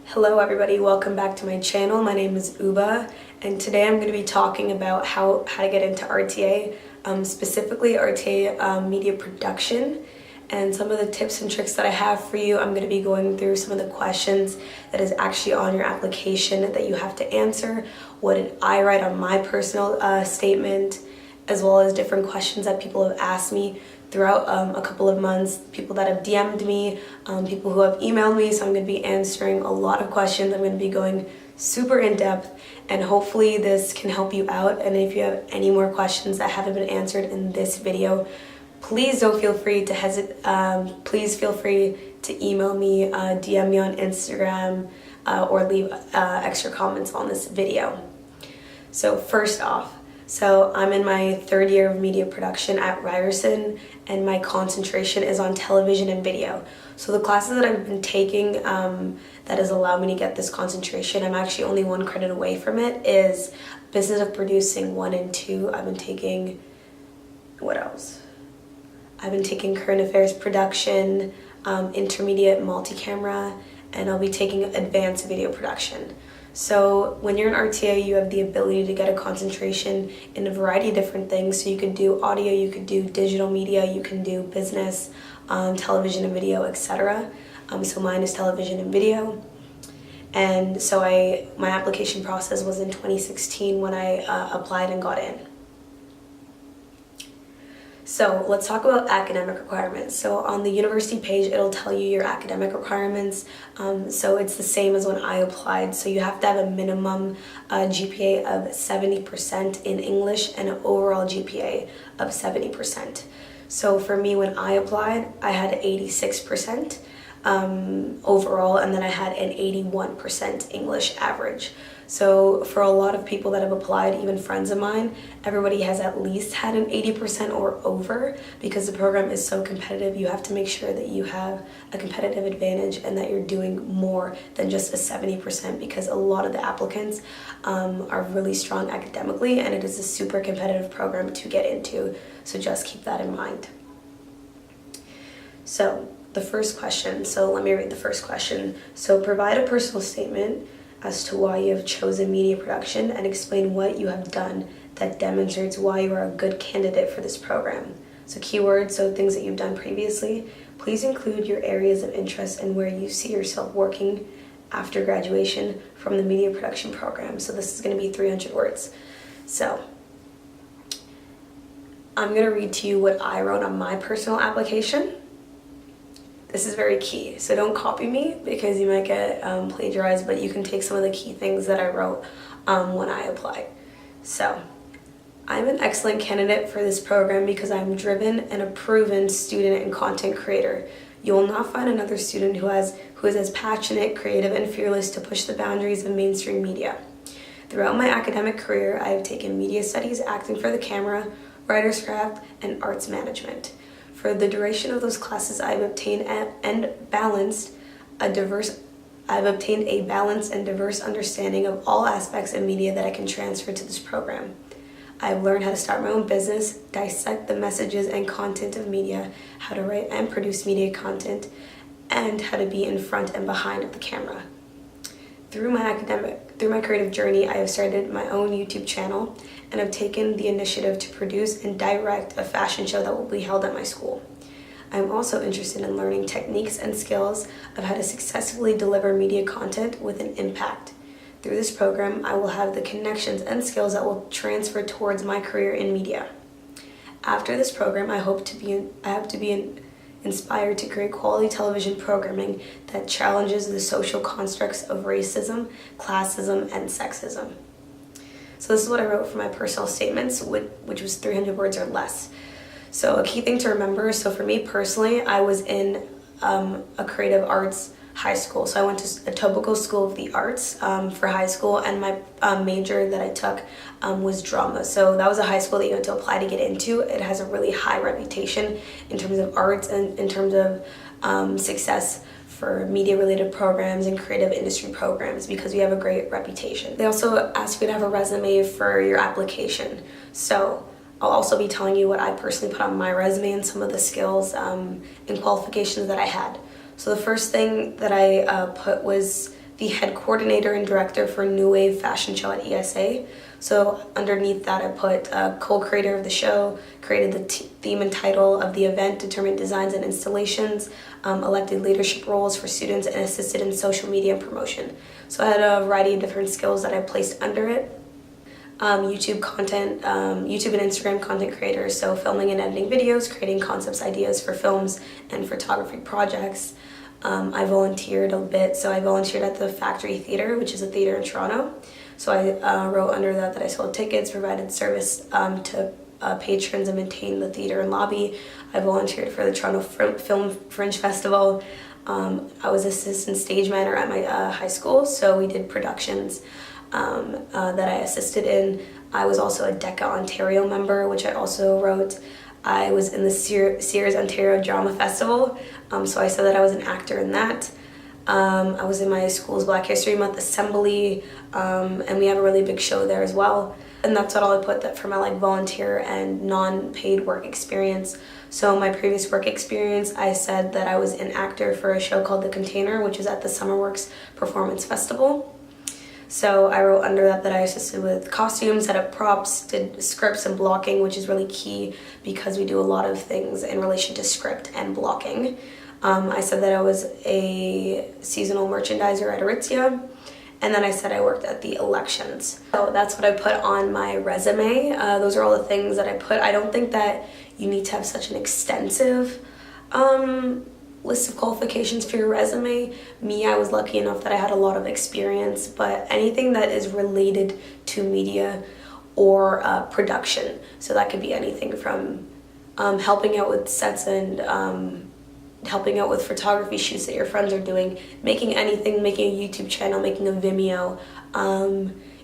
Hello everybody, welcome back to my channel. My name is Uba and today I'm going to be talking about how to get into RTA, specifically RTA media production, and some of the tips and tricks that I have for you. I'm going to be going through some of the questions that is actually on your application that you have to answer. What did I write on my personal statement, as well as different questions that people have asked me throughout a couple of months, people that have DM'd me, people who have emailed me. So I'm going to be answering a lot of questions. I'm going to be going super in depth, and hopefully this can help you out. And if you have any more questions that haven't been answered in this video, please don't feel free to hesitate. Please feel free to email me, DM me on Instagram, or leave extra comments on this video. So first off, I'm in my third year of media production at Ryerson, and my concentration is on television and video. So the classes that I've been taking that has allowed me to get this concentration, I'm actually only one credit away from it, is Business of Producing 1 and 2. I've been taking, what else? I've been taking Current Affairs Production, Intermediate Multi-Camera, and I'll be taking Advanced Video Production. So when you're in RTA, you have the ability to get a concentration in a variety of different things. So you could do audio, you could do digital media, you can do business, television and video, etc. So mine is television and video. And so my application process was in 2016 when I applied and got in. So let's talk about academic requirements. So on the university page, it'll tell you your academic requirements. So it's the same as when I applied. So you have to have a minimum GPA of 70% in English and an overall GPA of 70%. So for me, when I applied, I had 86% overall, and then I had an 81% English average. So for a lot of people that have applied, even friends of mine, everybody has at least had an 80% or over, because the program is so competitive. You have to make sure that you have a competitive advantage and that you're doing more than just a 70%, because a lot of the applicants are really strong academically, and it is a super competitive program to get into. So just keep that in mind. So the first question, so let me read the first question. So provide a personal statement as to why you have chosen media production and explain what you have done that demonstrates why you are a good candidate for this program. So keywords, so things that you've done previously. Please include your areas of interest and where you see yourself working after graduation from the media production program. So this is going to be 300 words. So I'm going to read to you what I wrote on my personal application. This is very key, so don't copy me because you might get plagiarized, but you can take some of the key things that I wrote when I applied. So, I'm an excellent candidate for this program because I'm driven and a proven student and content creator. You will not find another student who is as passionate, creative, and fearless to push the boundaries of mainstream media. Throughout my academic career, I have taken media studies, acting for the camera, writer's craft, and arts management. For the duration of those classes, I've obtained a balanced and diverse understanding of all aspects of media that I can transfer to this program. I've learned how to start my own business, dissect the messages and content of media, how to write and produce media content, and how to be in front and behind of the camera. Through my creative journey, I have started my own YouTube channel and have taken the initiative to produce and direct a fashion show that will be held at my school. I am also interested in learning techniques and skills of how to successfully deliver media content with an impact. Through this program, I will have the connections and skills that will transfer towards my career in media. After this program, I have to be inspired to create quality television programming that challenges the social constructs of racism, classism, and sexism. So this is what I wrote for my personal statements, which was 300 words or less. So a key thing to remember, so for me personally, I was in a creative arts high school. So I went to Etobicoke School of the Arts for high school, and my major that I took was drama. So that was a high school that you had to apply to get into. It has a really high reputation in terms of arts and in terms of success for media-related programs and creative industry programs, because we have a great reputation. They also ask you to have a resume for your application. So I'll also be telling you what I personally put on my resume and some of the skills and qualifications that I had. So the first thing that I put was the head coordinator and director for New Wave Fashion Show at ESA. So underneath that, I put co-creator of the show, created the theme and title of the event, determined designs and installations, elected leadership roles for students, and assisted in social media and promotion. So I had a variety of different skills that I placed under it. YouTube content, YouTube and Instagram content creators, so filming and editing videos, creating concepts, ideas for films and photography projects. I volunteered a bit, so I volunteered at the Factory Theatre, which is a theatre in Toronto. So I wrote under that I sold tickets, provided service to patrons, and maintained the theatre and lobby. I volunteered for the Toronto Film Fringe Festival. I was assistant stage manager at my high school, so we did productions that I assisted in. I was also a DECA Ontario member, which I also wrote. I was in the Sears Ontario Drama Festival, so I said that I was an actor in that. I was in my school's Black History Month Assembly, and we have a really big show there as well. And that's what all I put that for my like volunteer and non-paid work experience. So my previous work experience, I said that I was an actor for a show called The Container, which is at the Summerworks Performance Festival. So I wrote under that I assisted with costumes, set up props, did scripts and blocking, which is really key because we do a lot of things in relation to script and blocking. I said that I was a seasonal merchandiser at Aritzia, and then I said I worked at the elections. So that's what I put on my resume. Those are all the things that I put. I don't think that you need to have such an extensive list of qualifications for your resume. Me, I was lucky enough that I had a lot of experience, but anything that is related to media or production. So that could be anything from helping out with sets and helping out with photography shoots that your friends are doing, making anything, making a YouTube channel, making a Vimeo,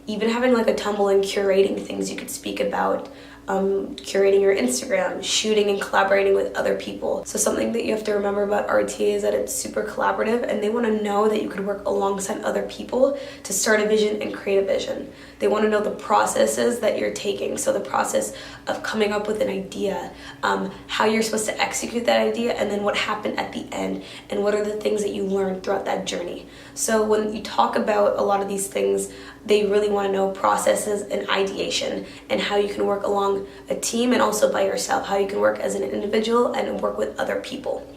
even having like a Tumblr and curating things you could speak about, curating your Instagram, shooting and collaborating with other people. So something that you have to remember about RTA is that it's super collaborative, and they want to know that you could work alongside other people to start a vision and create a vision. They want to know the processes that you're taking. So the process of coming up with an idea, how you're supposed to execute that idea, and then what happened at the end, and what are the things that you learned throughout that journey. So when you talk about a lot of these things, they really want to know processes and ideation, and how you can work along a team and also by yourself, how you can work as an individual and work with other people.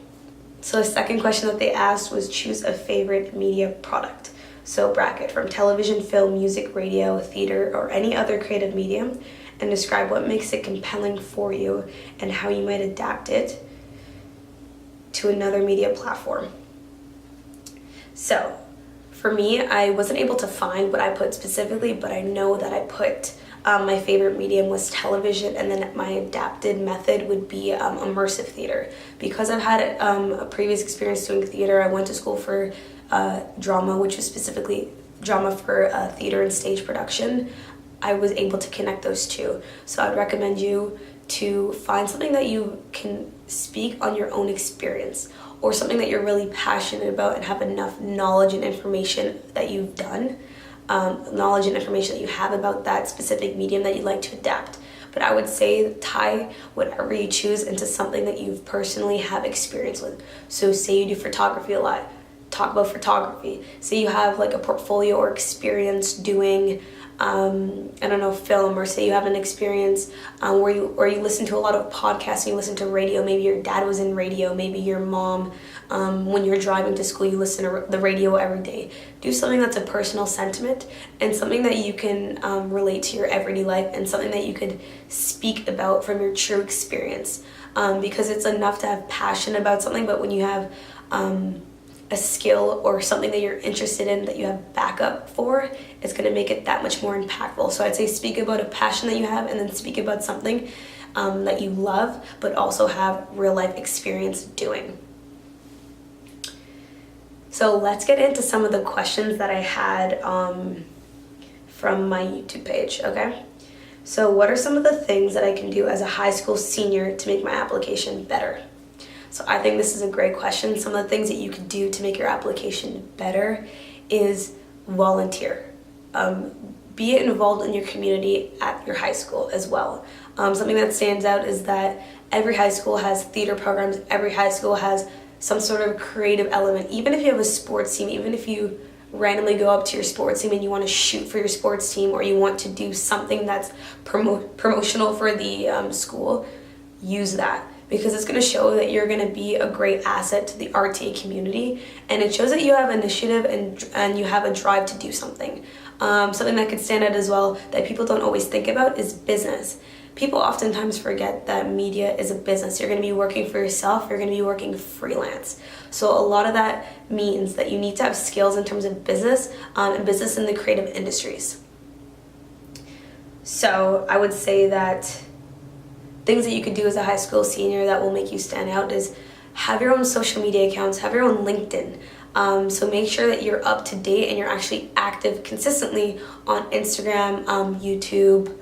So the second question that they asked was choose a favorite media product. So bracket from television, film, music, radio, theater, or any other creative medium, and describe what makes it compelling for you and how you might adapt it to another media platform. So for me, I wasn't able to find what I put specifically, but I know that I put my favorite medium was television, and then my adapted method would be immersive theater. Because I've had a previous experience doing theater, I went to school for drama, which is specifically drama for theater and stage production. I was able to connect those two. So I'd recommend you to find something that you can speak on your own experience, or something that you're really passionate about and have enough knowledge and information that you've done, knowledge and information that you have about that specific medium that you'd like to adapt. But I would say tie whatever you choose into something that you've personally have experience with. So say you do photography a lot, talk about photography. Say you have like a portfolio or experience doing film, or say you have an experience where you listen to a lot of podcasts and you listen to radio. Maybe your dad was in radio, maybe your mom, when you're driving to school, you listen to the radio every day. Do something that's a personal sentiment and something that you can relate to your everyday life, and something that you could speak about from your true experience, because it's enough to have passion about something, but when you have a skill or something that you're interested in that you have backup for, it's going to make it that much more impactful. So I'd say speak about a passion that you have, and then speak about something that you love but also have real life experience doing. So let's get into some of the questions that I had from my YouTube page, okay? So what are some of the things that I can do as a high school senior to make my application better? So I think this is a great question. Some of the things that you could do to make your application better is volunteer. Be involved in your community at your high school as well. Something that stands out is that every high school has theater programs, every high school has some sort of creative element. Even if you have a sports team, even if you randomly go up to your sports team and you want to shoot for your sports team, or you want to do something that's promotional for the school, use that, because it's going to show that you're going to be a great asset to the RTA community, and it shows that you have initiative and you have a drive to do something. Something that could stand out as well that people don't always think about is business. People oftentimes forget that media is a business. You're going to be working for yourself. You're going to be working freelance. So a lot of that means that you need to have skills in terms of business, and business in the creative industries. So I would say that things that you could do as a high school senior that will make you stand out is have your own social media accounts, have your own LinkedIn. So make sure that you're up to date and you're actually active consistently on Instagram, YouTube,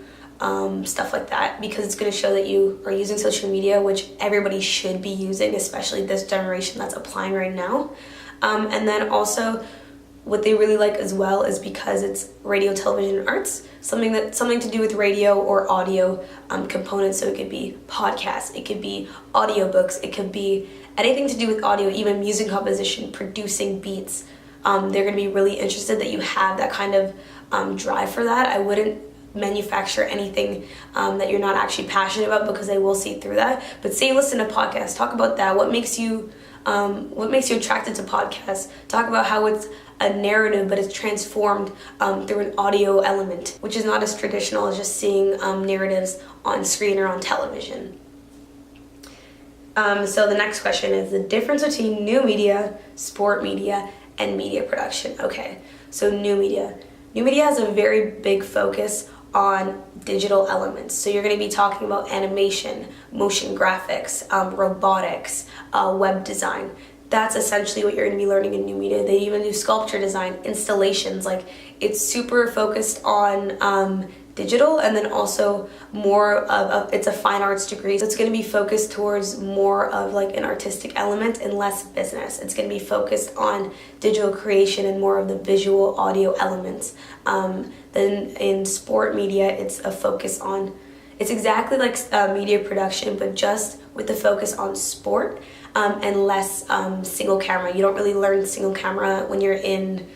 stuff like that, because it's going to show that you are using social media, which everybody should be using, especially this generation that's applying right now. And then also what they really like as well is because it's radio, television, and arts, something to do with radio or audio components. So it could be podcasts, it could be audiobooks, it could be anything to do with audio, even music composition, producing beats. They're going to be really interested that you have that kind of drive for that. I wouldn't manufacture anything that you're not actually passionate about, because they will see through that. But say you listen to podcasts, talk about that. What makes you attracted to podcasts? Talk about how it's a narrative, but it's transformed through an audio element, which is not as traditional as just seeing narratives on screen or on television. So the next question is the difference between new media, sport media, and media production. Okay, so new media. New media has a very big focus on digital elements. So you're going to be talking about animation, motion graphics, robotics, web design. That's essentially what you're going to be learning in new media. They even do sculpture design, installations. Like, it's super focused on digital, and then also more of it's a fine arts degree, so it's going to be focused towards more of like an artistic element and less business. It's going to be focused on digital creation and more of the visual audio elements. Then in sport media, it's a focus on, it's exactly like media production, but just with the focus on sport and less single camera. You don't really learn single camera when you're in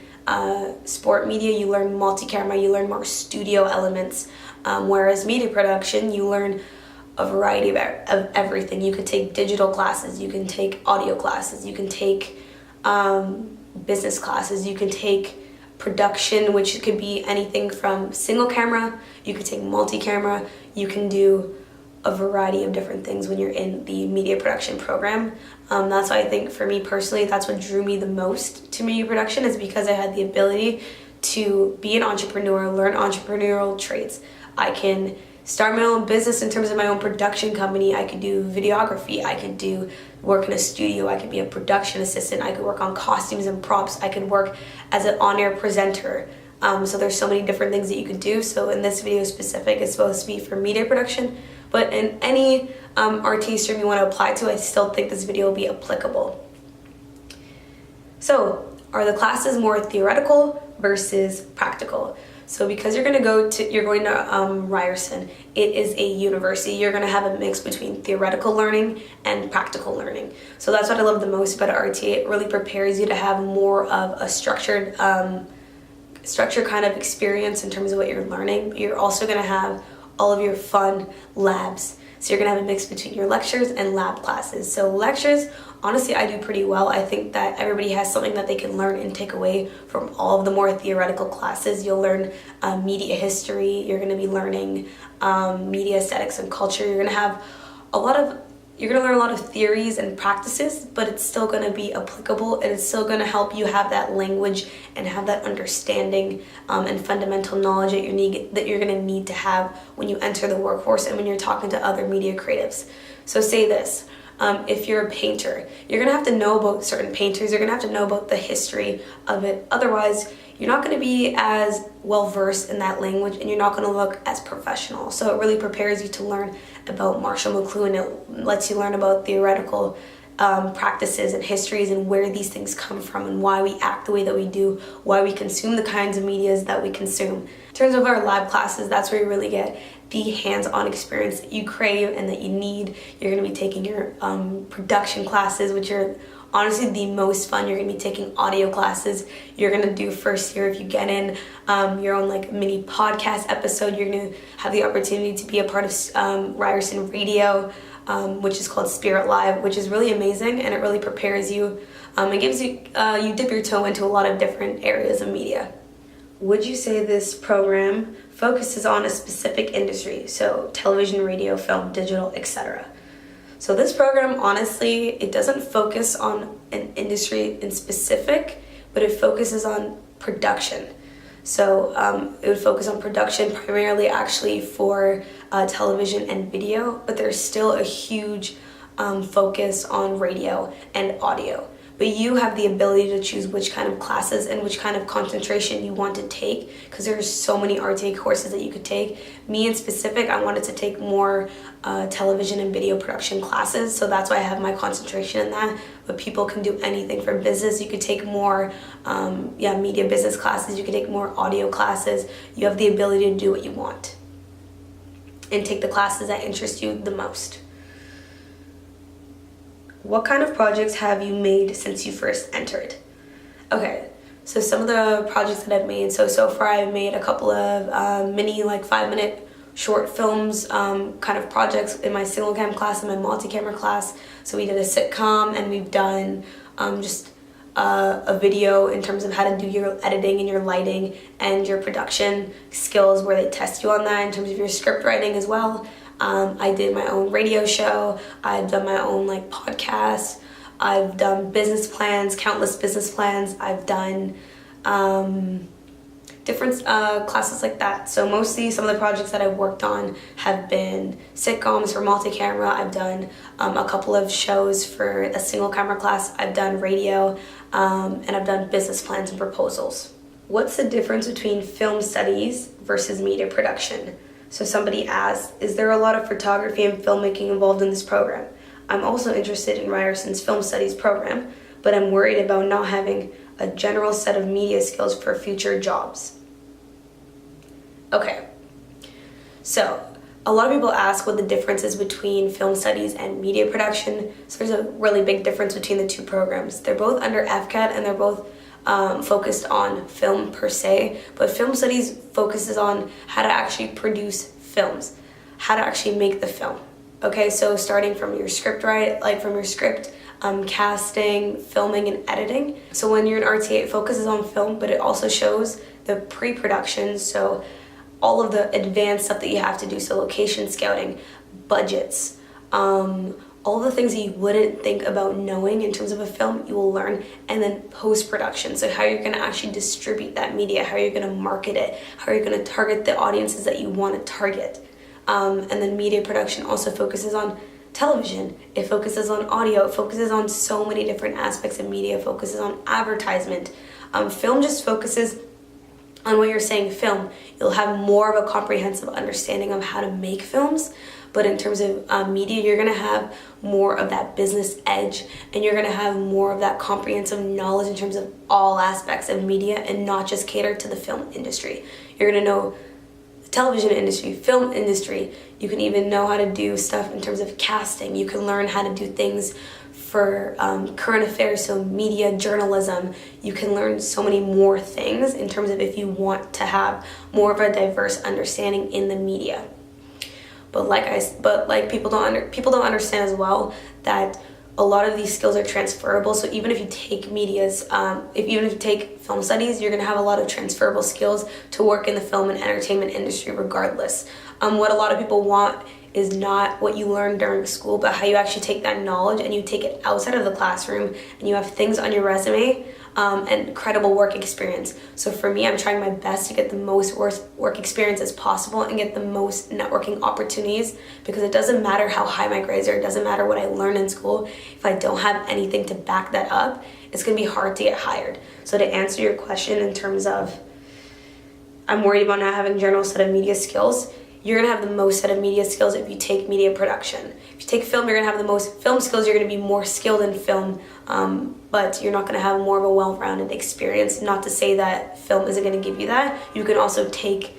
sport media. You learn multi-camera, you learn more studio elements, whereas media production, you learn a variety of everything. You could take digital classes, you can take audio classes, you can take business classes, you can take production, which could be anything from single camera, you could take multi-camera, you can do a variety of different things when you're in the media production program. That's why I think for me personally, that's what drew me the most to media production, is because I had the ability to be an entrepreneur, learn entrepreneurial traits. I can start my own business in terms of my own production company. I could do videography, I could do work in a studio, I could be a production assistant, I could work on costumes and props, I could work as an on-air presenter. So there's so many different things that you could do. So in this video specific, it's supposed to be for media production, but in any RTA stream you want to apply to, I still think this video will be applicable. So, are the classes more theoretical versus practical? So because you're going to Ryerson, it is a university. You're going to have a mix between theoretical learning and practical learning. So that's what I love the most about RTA. It really prepares you to have more of a structured kind of experience in terms of what you're learning. You're also going to have all of your fun labs. So you're going to have a mix between your lectures and lab classes. So lectures, honestly, I do pretty well. I think that everybody has something that they can learn and take away from all of the more theoretical classes. You'll learn media history. You're going to be learning media aesthetics and culture. You're going to learn a lot of theories and practices, but it's still going to be applicable, and it's still going to help you have that language and have that understanding and fundamental knowledge that you're going to need to have when you enter the workforce and when you're talking to other media creatives. So say this. If you're a painter, you're going to have to know about certain painters. You're going to have to know about the history of it. Otherwise, you're not going to be as well versed in that language, and you're not going to look as professional. So it really prepares you to learn about Marshall McLuhan. It lets you learn about theoretical practices and histories and where these things come from and why we act the way that we do, why we consume the kinds of medias that we consume. In terms of our lab classes, that's where you really get the hands-on experience that you crave and that you need. You're going to be taking your production classes, which are honestly the most fun. You're going to be taking audio classes. You're going to do first year if you get in your own like mini podcast episode. You're going to have the opportunity to be a part of Ryerson Radio, which is called Spirit Live, which is really amazing, and it really prepares you. It gives you, you dip your toe into a lot of different areas of media. Would you say this program focuses on a specific industry? So television, radio, film, digital, etc. So this program, honestly, it doesn't focus on an industry in specific, but it focuses on production. So it would focus on production primarily actually for television and video, but there's still a huge focus on radio and audio. But you have the ability to choose which kind of classes and which kind of concentration you want to take, because there's so many RTA courses that you could take. Me in specific, I wanted to take more television and video production classes, so that's why I have my concentration in that. But people can do anything from business. You could take more media business classes. You could take more audio classes. You have the ability to do what you want and take the classes that interest you the most. What kind of projects have you made since you first entered? Okay, so some of the projects that I've made, so far I've made a couple of mini 5-minute short films kind of projects in my single cam class and my multi-camera class. So we did a sitcom, and we've done just a video in terms of how to do your editing and your lighting and your production skills, where they test you on that in terms of your script writing as well. I did my own radio show. I've done my own podcast. I've done business plans, countless business plans. I've done different classes like that. So mostly some of the projects that I've worked on have been sitcoms for multi-camera. I've done a couple of shows for a single camera class. I've done radio, and I've done business plans and proposals. What's the difference between film studies versus media production? So somebody asked, is there a lot of photography and filmmaking involved in this program? I'm also interested in Ryerson's film studies program, but I'm worried about not having a general set of media skills for future jobs. Okay, so a lot of people ask what the difference is between film studies and media production. So there's a really big difference between the two programs. They're both under FCAT, and they're both focused on film per se, but film studies focuses on how to actually produce films, how to actually make the film. Okay, so starting from your script, casting, filming, and editing. So when you're in RTA, it focuses on film, but it also shows the pre-production, so all of the advanced stuff that you have to do, so location scouting, budgets, all the things that you wouldn't think about knowing in terms of a film, you will learn. And then post-production, so how you're going to actually distribute that media, how you're going to market it, how you're going to target the audiences that you want to target. And then media production also focuses on television, it focuses on audio, it focuses on so many different aspects of media, it focuses on advertisement. Film just focuses on what you're saying film. You'll have more of a comprehensive understanding of how to make films. But in terms of media, you're going to have more of that business edge, and you're going to have more of that comprehensive knowledge in terms of all aspects of media, and not just cater to the film industry. You're going to know the television industry, film industry. You can even know how to do stuff in terms of casting. You can learn how to do things for current affairs, so media, journalism. You can learn so many more things in terms of if you want to have more of a diverse understanding in the media. But people don't understand as well that a lot of these skills are transferable. So even if you take even if you take film studies, you're going to have a lot of transferable skills to work in the film and entertainment industry regardless. What a lot of people want is not what you learn during school, but how you actually take that knowledge and you take it outside of the classroom, and you have things on your resume and credible work experience. So for me, I'm trying my best to get the most work experience as possible and get the most networking opportunities, because it doesn't matter how high my grades are, it doesn't matter what I learned in school. If I don't have anything to back that up, it's going to be hard to get hired. So to answer your question in terms of I'm worried about not having a general set of media skills, you're going to have the most set of media skills if you take media production. If you take film, you're going to have the most film skills. You're going to be more skilled in film, but you're not going to have more of a well-rounded experience. Not to say that film isn't going to give you that. You can also take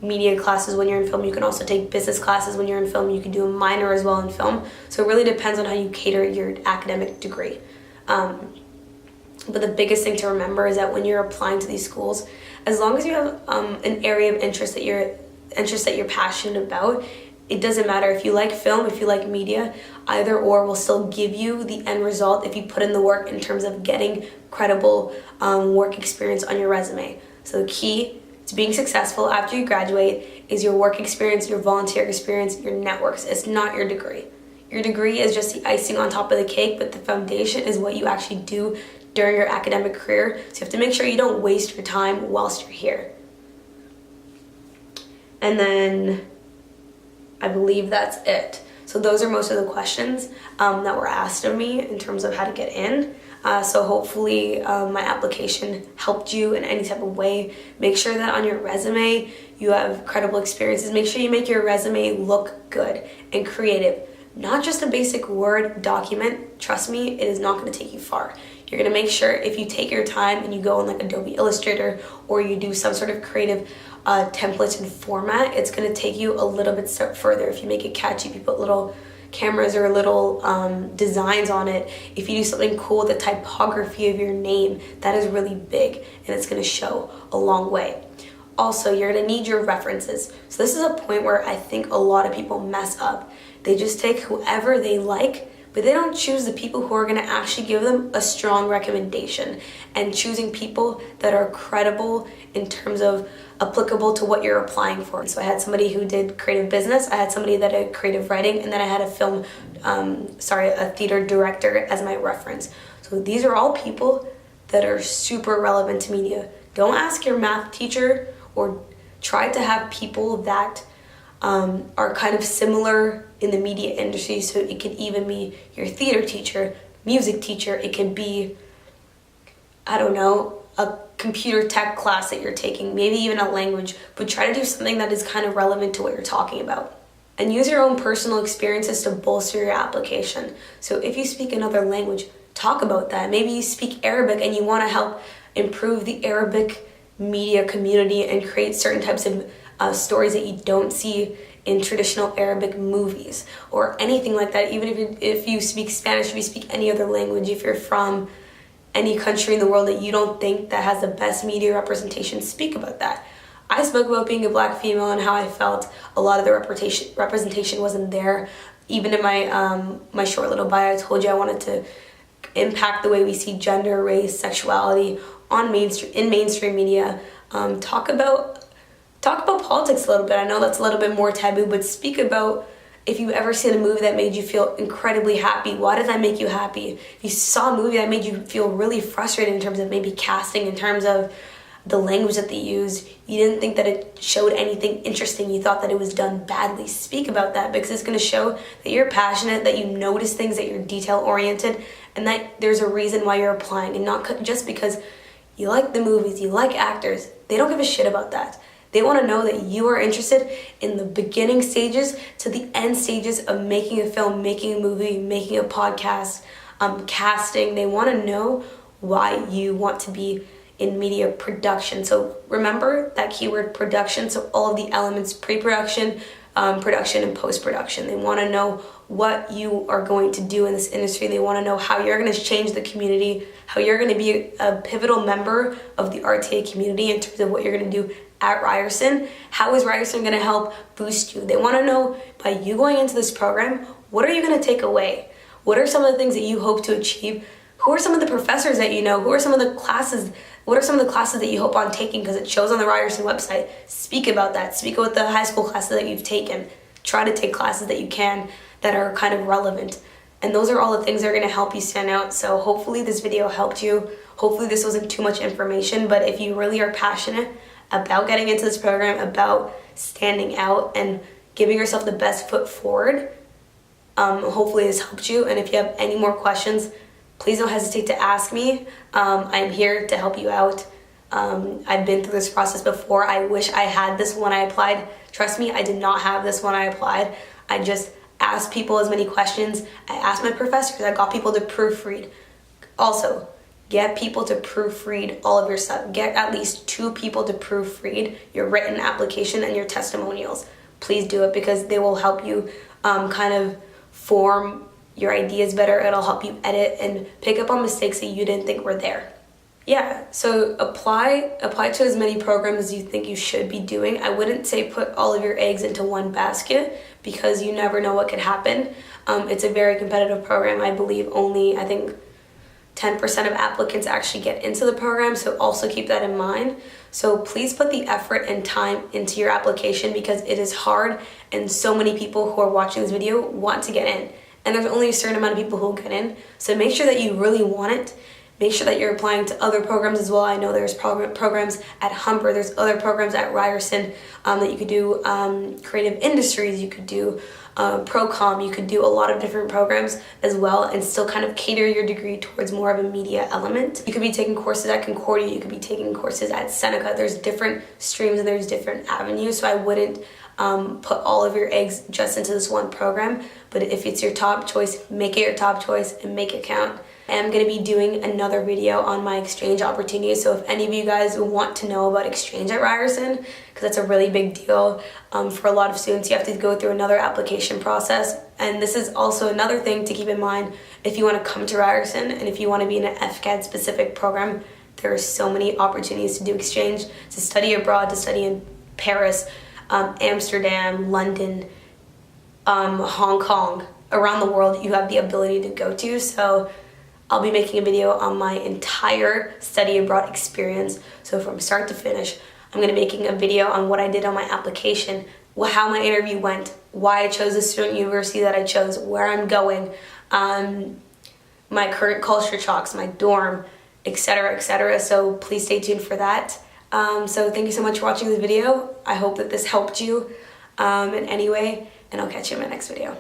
media classes when you're in film. You can also take business classes when you're in film. You can do a minor as well in film. So it really depends on how you cater your academic degree. But the biggest thing to remember is that when you're applying to these schools, as long as you have an area of interest that you're passionate about, it doesn't matter if you like film, if you like media, either or will still give you the end result if you put in the work in terms of getting credible work experience on your resume. So the key to being successful after you graduate is your work experience, your volunteer experience, your networks. It's not your degree. Your degree is just the icing on top of the cake, but the foundation is what you actually do during your academic career. So you have to make sure you don't waste your time whilst you're here. And then I believe that's it. So those are most of the questions that were asked of me in terms of how to get in. So hopefully my application helped you in any type of way. Make sure that on your resume you have credible experiences. Make sure you make your resume look good and creative. Not just a basic Word document. Trust me, it is not going to take you far. You're going to make sure if you take your time and you go on like Adobe Illustrator or you do some sort of creative templates and format, it's going to take you a little bit step further. If you make it catchy, if you put little cameras or little designs on it, if you do something cool, the typography of your name, that is really big and it's going to show a long way. Also, you're going to need your references. So this is a point where I think a lot of people mess up. They just take whoever they like, but they don't choose the people who are going to actually give them a strong recommendation, and choosing people that are credible in terms of applicable to what you're applying for. So I had somebody who did creative business, I had somebody that did creative writing, and then I had a theater director as my reference. So these are all people that are super relevant to media. Don't ask your math teacher, or try to have people that are kind of similar in the media industry. So it could even be your theater teacher, music teacher, it could be, I don't know, a computer tech class that you're taking, maybe even a language, but try to do something that is kind of relevant to what you're talking about. And use your own personal experiences to bolster your application. So if you speak another language, talk about that. Maybe you speak Arabic and you want to help improve the Arabic media community and create certain types of stories that you don't see in traditional Arabic movies or anything like that. Even if you speak Spanish, if you speak any other language, if you're from any country in the world that you don't think that has the best media representation, speak about that. I spoke about being a Black female and how I felt a lot of the representation wasn't there. Even in my short little bio, I told you I wanted to impact the way we see gender, race, sexuality in mainstream media. Talk about politics a little bit. I know that's a little bit more taboo, but speak about if you've ever seen a movie that made you feel incredibly happy. Why did that make you happy? If you saw a movie that made you feel really frustrated in terms of maybe casting, in terms of the language that they used, you didn't think that it showed anything interesting, you thought that it was done badly, speak about that, because it's going to show that you're passionate, that you notice things, that you're detail-oriented, and that there's a reason why you're applying, and not just because you like the movies, you like actors. They don't give a shit about that. They want to know that you are interested in the beginning stages to the end stages of making a film, making a movie, making a podcast, casting. They want to know why you want to be in media production. So remember that keyword production. So all of the elements, pre-production, production, and post-production. They want to know what you are going to do in this industry. They want to know how you're going to change the community, how you're going to be a pivotal member of the RTA community in terms of what you're going to do at Ryerson. How is Ryerson going to help boost you? They want to know, by you going into this program, what are you going to take away? What are some of the things that you hope to achieve? Who are some of the professors that you know? Who are some of the classes? What are some of the classes that you hope on taking? Because it shows on the Ryerson website. Speak about that. Speak about the high school classes that you've taken. Try to take classes that you can that are kind of relevant. And those are all the things that are going to help you stand out. So hopefully this video helped you. Hopefully this wasn't too much information. But if you really are passionate about getting into this program, about standing out and giving yourself the best foot forward, hopefully this helped you. And if you have any more questions, please don't hesitate to ask me. I'm here to help you out. I've been through this process before. I wish I had this when I applied. Trust me, I did not have this when I applied. I just asked people as many questions. I asked my professors. I got people to proofread. Also, Get people to proofread all of your stuff. Get at least 2 people to proofread your written application and your testimonials. Please do it, because they will help you kind of form your ideas better. It'll help you edit and pick up on mistakes that you didn't think were there. Yeah, so apply to as many programs as you think you should be doing. I wouldn't say put all of your eggs into one basket, because you never know what could happen. It's a very competitive program. I believe only, I think, 10% of applicants actually get into the program, so also keep that in mind. So please put the effort and time into your application, because it is hard, and so many people who are watching this video want to get in. And there's only a certain amount of people who will get in, so make sure that you really want it. Make sure that you're applying to other programs as well. I know there's programs at Humber, there's other programs at Ryerson that you could do, creative industries, you could do Procom, you could do a lot of different programs as well, and still kind of cater your degree towards more of a media element. You could be taking courses at Concordia, you could be taking courses at Seneca. There's different streams and there's different avenues, so I wouldn't put all of your eggs just into this one program. But if it's your top choice, make it your top choice and make it count. I am going to be doing another video on my exchange opportunities, so if any of you guys want to know about exchange at Ryerson, because that's a really big deal for a lot of students, you have to go through another application process. And this is also another thing to keep in mind if you want to come to Ryerson and if you want to be in an FCAD specific program. There are so many opportunities to do exchange, to study abroad, to study in Paris, Amsterdam, London, Hong Kong. Around the world you have the ability to go to. So I'll be making a video on my entire study abroad experience. So from start to finish, I'm going to be making a video on what I did on my application, how my interview went, why I chose the student university that I chose, where I'm going, my current culture shocks, my dorm, etc., etc. So please stay tuned for that. So thank you so much for watching this video. I hope that this helped you in any way, and I'll catch you in my next video.